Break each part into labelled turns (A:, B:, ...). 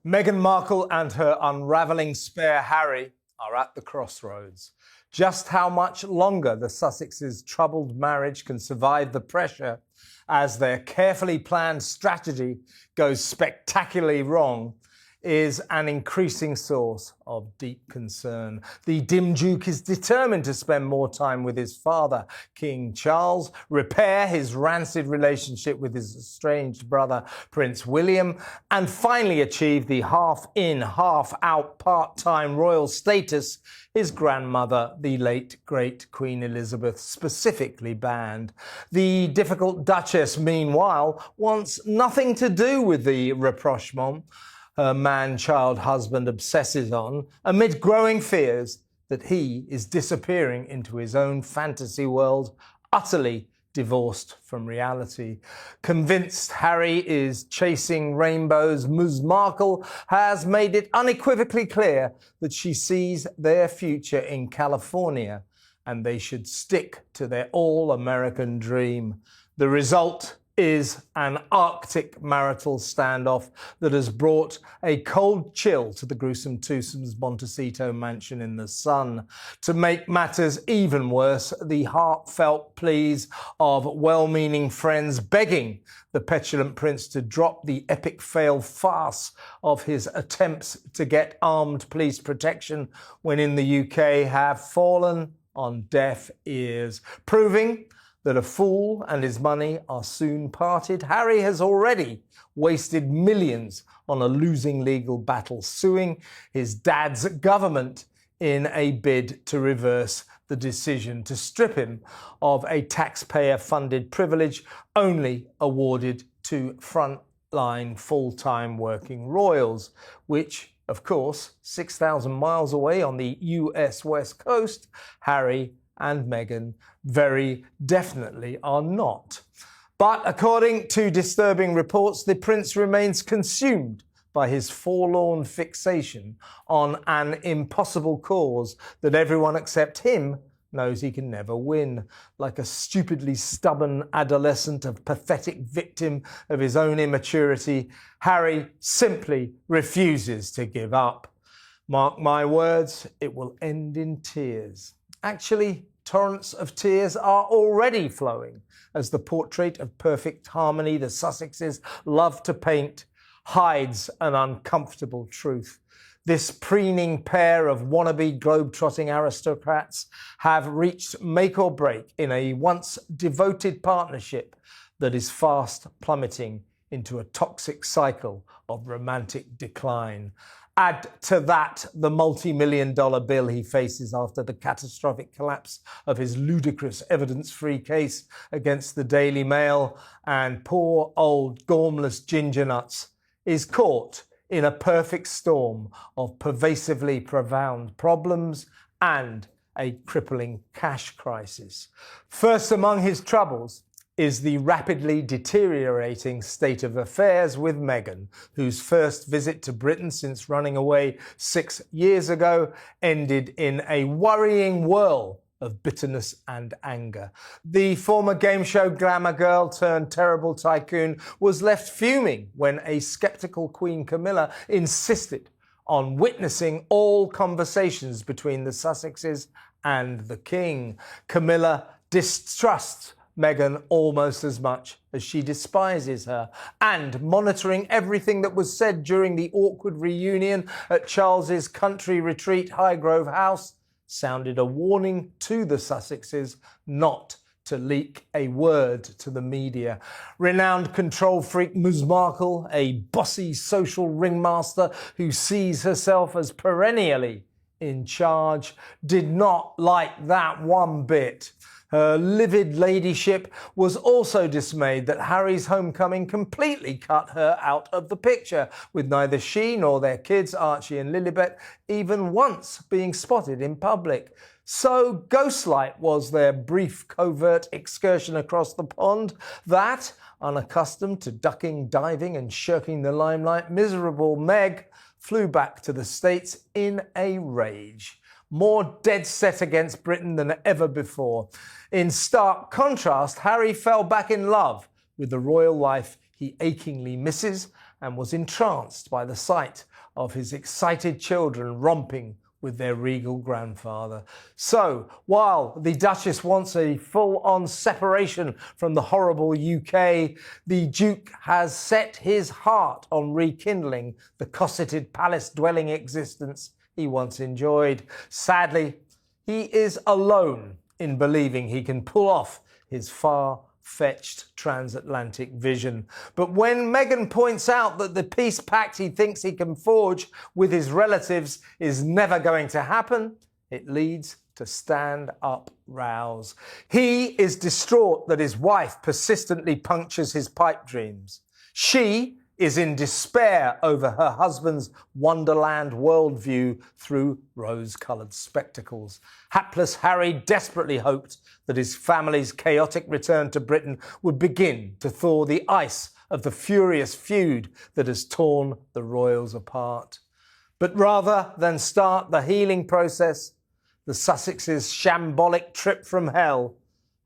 A: Meghan Markle and her unravelling spare Harry are at the crossroads. Just how much longer the Sussexes' troubled marriage can survive the pressure as their carefully planned strategy goes spectacularly wrong is an increasing source of deep concern. The dim Duke is determined to spend more time with his father, King Charles, repair his rancid relationship with his estranged brother, Prince William, and finally achieve the half-in, half-out part-time royal status his grandmother, the late great Queen Elizabeth, specifically banned. The difficult Duchess, meanwhile, wants nothing to do with the rapprochement her man-child husband obsesses on, amid growing fears that he is disappearing into his own fantasy world, utterly divorced from reality. Convinced Harry is chasing rainbows, Ms. Markle has made it unequivocally clear that she sees their future in California and they should stick to their all-American dream. The result is an Arctic marital standoff that has brought a cold chill to the gruesome twosome's Montecito mansion in the sun. To make matters even worse, the heartfelt pleas of well-meaning friends begging the petulant prince to drop the epic fail farce of his attempts to get armed police protection when in the UK have fallen on deaf ears, proving that a fool and his money are soon parted. Harry has already wasted millions on a losing legal battle, suing his dad's government in a bid to reverse the decision to strip him of a taxpayer-funded privilege only awarded to frontline full-time working royals, which, of course, 6,000 miles away on the US West Coast, Harry and Meghan very definitely are not. But according to disturbing reports, the prince remains consumed by his forlorn fixation on an impossible cause that everyone except him knows he can never win. Like a stupidly stubborn adolescent, a pathetic victim of his own immaturity, Harry simply refuses to give up. Mark my words, it will end in tears. Actually, torrents of tears are already flowing as the portrait of perfect harmony the Sussexes love to paint hides an uncomfortable truth. This preening pair of wannabe globe-trotting aristocrats have reached make or break in a once devoted partnership that is fast plummeting into a toxic cycle of romantic decline. Add to that the multi-million-dollar bill he faces after the catastrophic collapse of his ludicrous evidence-free case against the Daily Mail, and poor old gormless ginger nuts is caught in a perfect storm of pervasively profound problems and a crippling cash crisis. First among his troubles is the rapidly deteriorating state of affairs with Meghan, whose first visit to Britain since running away 6 years ago ended in a worrying whirl of bitterness and anger. The former game show glamour girl turned terrible tycoon was left fuming when a sceptical Queen Camilla insisted on witnessing all conversations between the Sussexes and the King. Camilla distrusts Meghan almost as much as she despises her, and monitoring everything that was said during the awkward reunion at Charles's country retreat Highgrove House sounded a warning to the Sussexes not to leak a word to the media. Renowned control freak Ms. Markle, a bossy social ringmaster who sees herself as perennially in charge, did not like that one bit. Her livid ladyship was also dismayed that Harry's homecoming completely cut her out of the picture, with neither she nor their kids, Archie and Lilibet, even once being spotted in public. So ghostlight was their brief covert excursion across the pond that, unaccustomed to ducking, diving and shirking the limelight, miserable Meg flew back to the States in a rage, more dead set against Britain than ever before. In stark contrast, Harry fell back in love with the royal life he achingly misses and was entranced by the sight of his excited children romping with their regal grandfather. So, while the Duchess wants a full-on separation from the horrible UK, the Duke has set his heart on rekindling the cosseted palace-dwelling existence he once enjoyed. Sadly, he is alone in believing he can pull off his far-fetched transatlantic vision. But when Meghan points out that the peace pact he thinks he can forge with his relatives is never going to happen, it leads to stand-up rows. He is distraught that his wife persistently punctures his pipe dreams. She is in despair over her husband's Wonderland worldview through rose-coloured spectacles. Hapless Harry desperately hoped that his family's chaotic return to Britain would begin to thaw the ice of the furious feud that has torn the royals apart. But rather than start the healing process, the Sussexes' shambolic trip from hell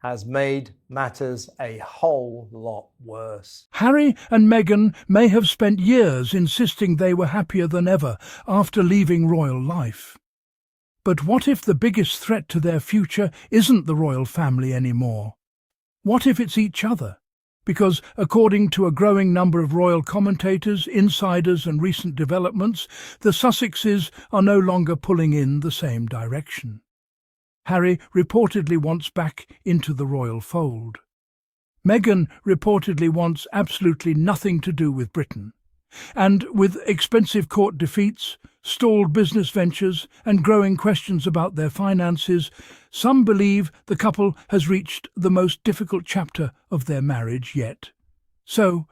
A: has made matters a whole lot worse.
B: Harry and Meghan may have spent years insisting they were happier than ever after leaving royal life. But what if the biggest threat to their future isn't the royal family anymore? What if it's each other? Because, according to a growing number of royal commentators, insiders and recent developments, the Sussexes are no longer pulling in the same direction. Harry reportedly wants back into the royal fold. Meghan reportedly wants absolutely nothing to do with Britain. And with expensive court defeats, stalled business ventures and growing questions about their finances, some believe the couple has reached the most difficult chapter of their marriage yet. So,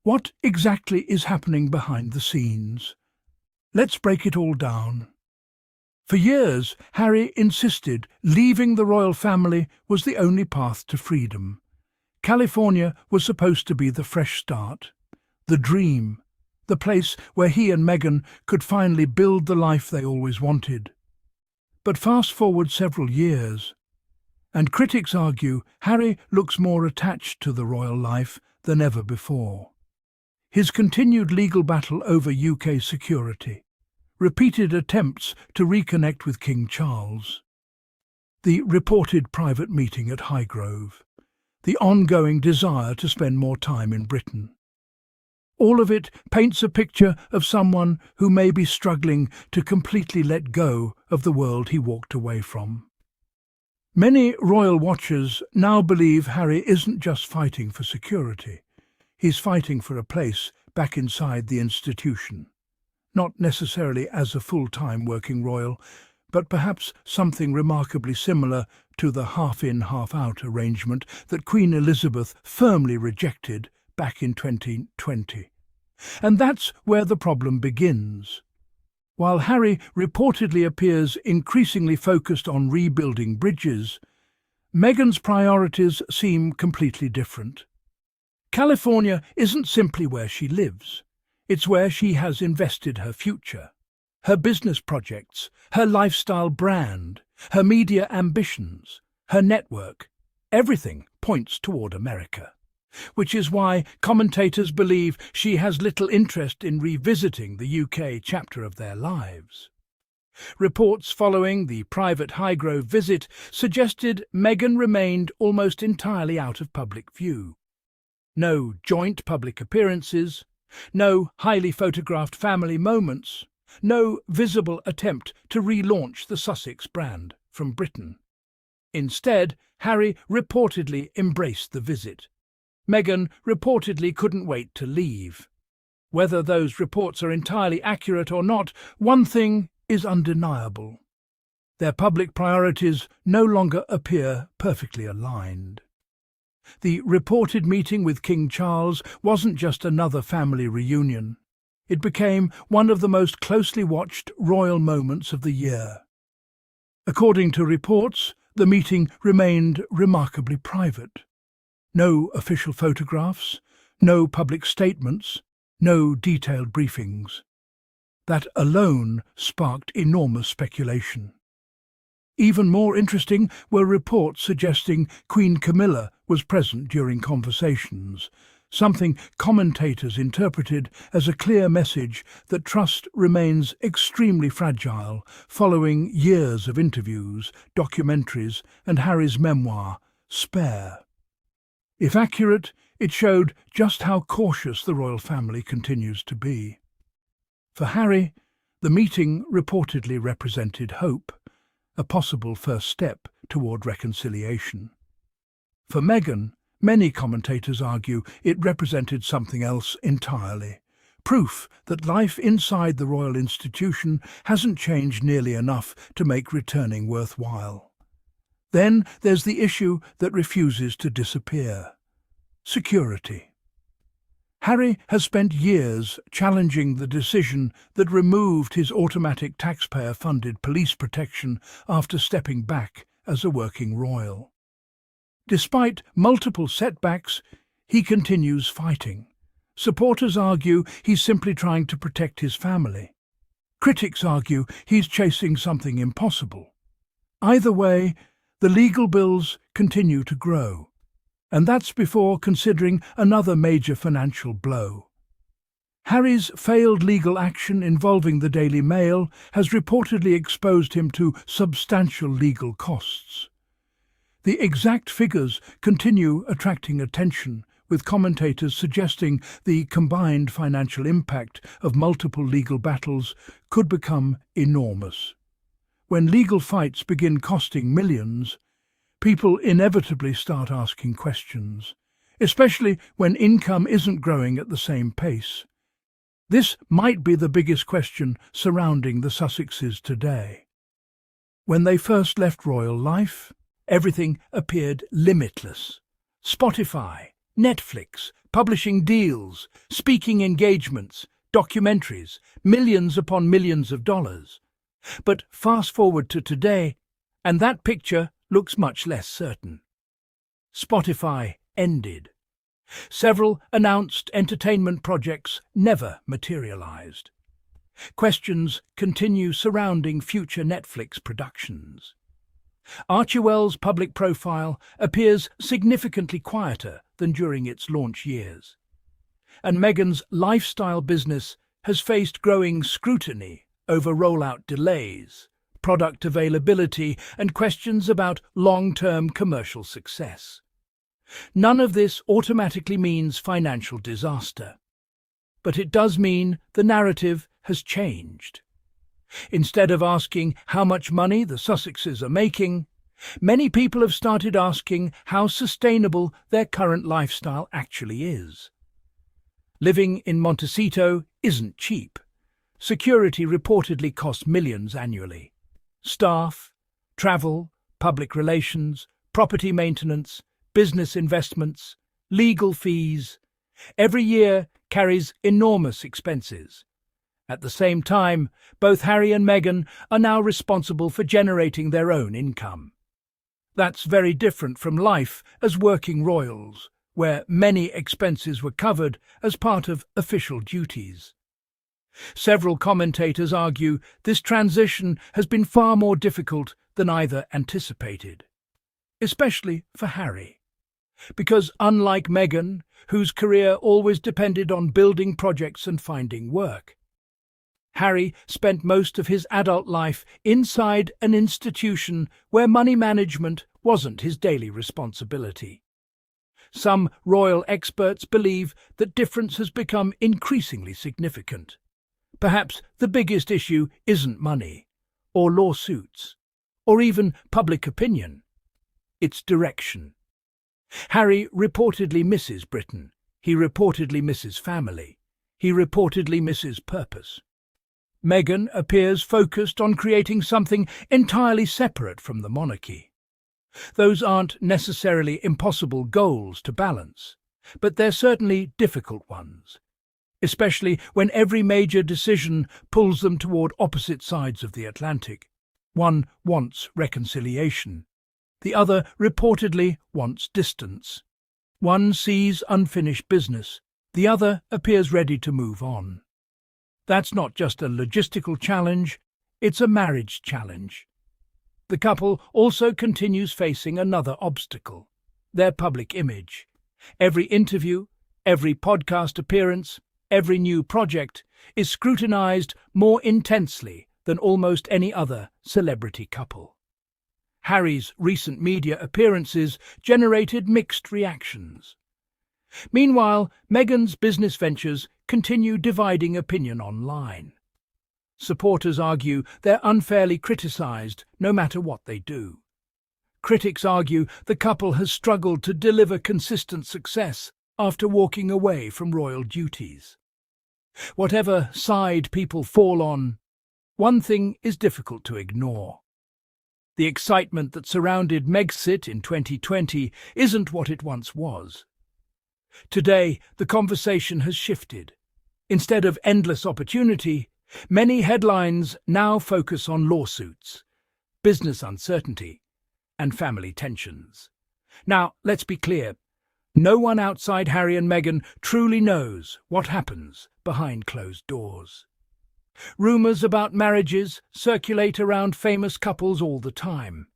B: what exactly is happening behind the scenes? Let's break it all down. For years, Harry insisted leaving the royal family was the only path to freedom. California was supposed to be the fresh start, the dream, the place where he and Meghan could finally build the life they always wanted. But fast forward several years, and critics argue Harry looks more attached to the royal life than ever before. His continued legal battle over UK security, repeated attempts to reconnect with King Charles, the reported private meeting at Highgrove, the ongoing desire to spend more time in Britain. All of it paints a picture of someone who may be struggling to completely let go of the world he walked away from. Many royal watchers now believe Harry isn't just fighting for security. He's fighting for a place back inside the institution. Not necessarily as a full-time working royal, but perhaps something remarkably similar to the half-in, half-out arrangement that Queen Elizabeth firmly rejected back in 2020. And that's where the problem begins. While Harry reportedly appears increasingly focused on rebuilding bridges, Meghan's priorities seem completely different. California isn't simply where she lives. It's where she has invested her future, her business projects, her lifestyle brand, her media ambitions, her network. Everything points toward America, which is why commentators believe she has little interest in revisiting the UK chapter of their lives. Reports following the private Highgrove visit suggested Meghan remained almost entirely out of public view. No joint public appearances, no highly photographed family moments, no visible attempt to relaunch the Sussex brand from Britain. Instead, Harry reportedly embraced the visit. Meghan reportedly couldn't wait to leave. Whether those reports are entirely accurate or not, one thing is undeniable. Their public priorities no longer appear perfectly aligned. The reported meeting with King Charles wasn't just another family reunion. It became one of the most closely watched royal moments of the year. According to reports, the meeting remained remarkably private. No official photographs, no public statements, no detailed briefings. That alone sparked enormous speculation. Even more interesting were reports suggesting Queen Camilla was present during conversations, something commentators interpreted as a clear message that trust remains extremely fragile following years of interviews, documentaries, and Harry's memoir, Spare. If accurate, it showed just how cautious the royal family continues to be. For Harry, the meeting reportedly represented hope, a possible first step toward reconciliation. For Meghan, many commentators argue it represented something else entirely, proof that life inside the royal institution hasn't changed nearly enough to make returning worthwhile. Then there's the issue that refuses to disappear: security. Harry has spent years challenging the decision that removed his automatic taxpayer-funded police protection after stepping back as a working royal. Despite multiple setbacks, he continues fighting. Supporters argue he's simply trying to protect his family. Critics argue he's chasing something impossible. Either way, the legal bills continue to grow, and that's before considering another major financial blow. Harry's failed legal action involving the Daily Mail has reportedly exposed him to substantial legal costs. The exact figures continue attracting attention, with commentators suggesting the combined financial impact of multiple legal battles could become enormous. When legal fights begin costing millions, people inevitably start asking questions, especially when income isn't growing at the same pace. This might be the biggest question surrounding the Sussexes today. When they first left royal life, everything appeared limitless. Spotify, Netflix, publishing deals, speaking engagements, documentaries, millions upon millions of dollars. But fast forward to today, and that picture looks much less certain. Spotify ended. Several announced entertainment projects never materialized. Questions continue surrounding future Netflix productions. Archewell's public profile appears significantly quieter than during its launch years. And Meghan's lifestyle business has faced growing scrutiny over rollout delays, product availability, and questions about long-term commercial success. None of this automatically means financial disaster, but it does mean the narrative has changed. Instead of asking how much money the Sussexes are making, many people have started asking how sustainable their current lifestyle actually is. Living in Montecito isn't cheap. Security reportedly costs millions annually. Staff, travel, public relations, property maintenance, business investments, legal fees. Every year carries enormous expenses. At the same time, both Harry and Meghan are now responsible for generating their own income. That's very different from life as working royals, where many expenses were covered as part of official duties. Several commentators argue this transition has been far more difficult than either anticipated, especially for Harry, because unlike Meghan, whose career always depended on building projects and finding work, Harry spent most of his adult life inside an institution where money management wasn't his daily responsibility. Some royal experts believe that difference has become increasingly significant. Perhaps the biggest issue isn't money, or lawsuits, or even public opinion. It's direction. Harry reportedly misses Britain. He reportedly misses family. He reportedly misses purpose. Meghan appears focused on creating something entirely separate from the monarchy. Those aren't necessarily impossible goals to balance, but they're certainly difficult ones, especially when every major decision pulls them toward opposite sides of the Atlantic. One wants reconciliation. The other reportedly wants distance. One sees unfinished business. The other appears ready to move on. That's not just a logistical challenge, it's a marriage challenge. The couple also continues facing another obstacle: their public image. Every interview, Every podcast appearance, every new project is scrutinized more intensely than almost any other celebrity couple. Harry's recent media appearances generated mixed reactions. Meanwhile, Meghan's business ventures continue dividing opinion online. Supporters argue they're unfairly criticized no matter what they do. Critics argue the couple has struggled to deliver consistent success after walking away from royal duties. Whatever side people fall on, one thing is difficult to ignore. The excitement that surrounded Megxit in 2020 isn't what it once was. Today, the conversation has shifted. Instead of endless opportunity, many headlines now focus on lawsuits, business uncertainty, and family tensions. Now, let's be clear. No one outside Harry and Meghan truly knows what happens behind closed doors. Rumours about marriages circulate around famous couples all the time.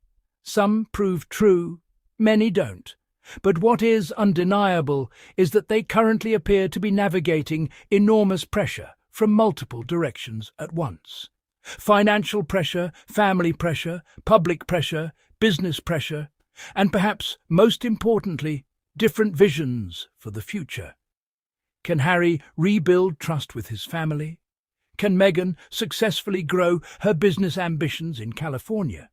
B: Some prove true, many don't. But what is undeniable is that they currently appear to be navigating enormous pressure from multiple directions at once. Financial pressure, family pressure, public pressure, business pressure, and perhaps most importantly, different visions for the future. Can Harry rebuild trust with his family? Can Meghan successfully grow her business ambitions in California?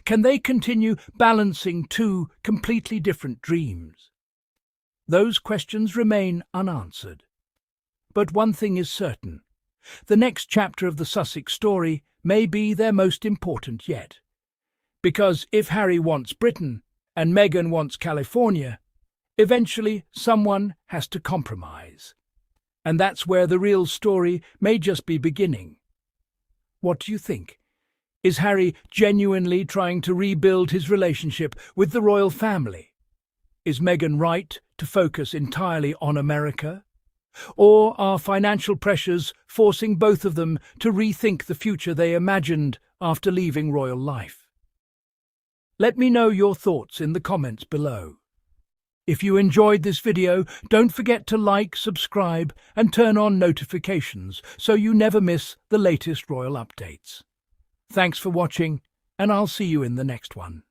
B: Can they continue balancing two completely different dreams? Those questions remain unanswered. But one thing is certain. The next chapter of the Sussex story may be their most important yet. Because if Harry wants Britain and Meghan wants California, eventually someone has to compromise. And that's where the real story may just be beginning. What do you think? Is Harry genuinely trying to rebuild his relationship with the royal family? Is Meghan right to focus entirely on America? Or are financial pressures forcing both of them to rethink the future they imagined after leaving royal life? Let me know your thoughts in the comments below. If you enjoyed this video, don't forget to like, subscribe, and turn on notifications so you never miss the latest royal updates. Thanks for watching, and I'll see you in the next one.